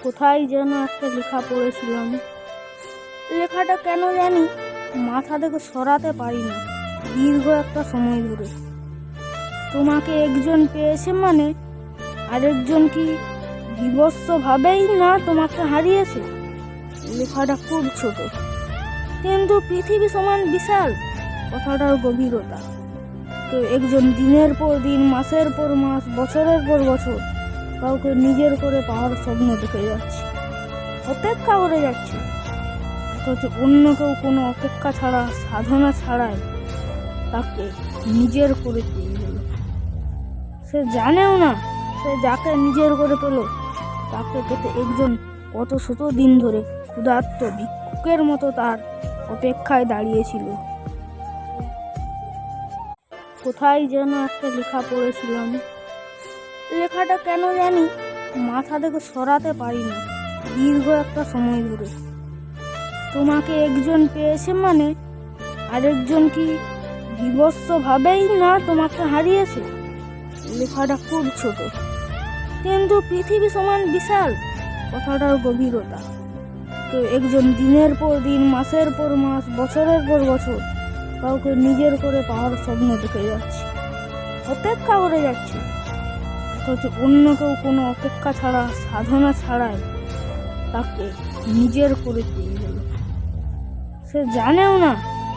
কোথায় যেন একটা লেখা পড়েছিলাম। লেখাটা কেন জানি মাথা থেকে সরাতে পারি না দীর্ঘ একটা সময় ধরে। তোমাকে একজন পেয়েছে মানে আরেকজন কি বিভৎসভাবেই না তোমাকে হারিয়েছে? লেখাটা খুব ছোট, কিন্তু পৃথিবী সমান বিশাল কথাটার গভীরতা। তো একজন দিনের পর দিন, মাসের পর মাস, বছরের পর বছর কাউকে নিজের করে পাওয়ার স্বপ্ন দেখে যাচ্ছে, অপেক্ষা করে যাচ্ছে। অথচ অন্য কেউ কোনো অপেক্ষা ছাড়া, সাধনা ছাড়াই তাকে নিজের করে পেয়ে গেল। সে জানেও না সে যাকে নিজের করে পেল তাকে পেতে একজন কত শত দিন ধরে ক্ষুধার্ত ভিক্ষুকের মতো তার অপেক্ষায় দাঁড়িয়েছিল। কোথায় যেন একটা লেখা পড়েছিলাম। লেখাটা কেন জানি মাথা থেকে সরাতে পারি না দীর্ঘ একটা সময় ধরে। তোমাকে একজন পেয়েছে মানে আরেকজন কি বিভৎসভাবেই না তোমাকে হারিয়েছে? লেখাটা খুব ছোট, কিন্তু পৃথিবী সমান বিশাল কথাটার গভীরতা। তো একজন দিনের পর দিন, মাসের পর মাস, বছরের পর বছর কাউকে নিজের করে পাওয়ার স্বপ্ন দেখে যাচ্ছে, অপেক্ষা করে যাচ্ছে। অথচ অন্য কেউ কোনো অপেক্ষা ছাড়া, সাধনা ছাড়াই তাকে নিজের করে পেয়ে গেল। সে জানেও না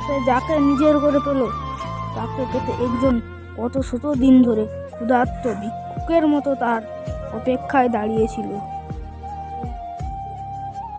সে যাকে নিজের করে পেল তাকে পেতে একজন কত শত দিন ধরে ক্ষুধার্ত ভিক্ষুকের মতো তার অপেক্ষায় দাঁড়িয়েছিল।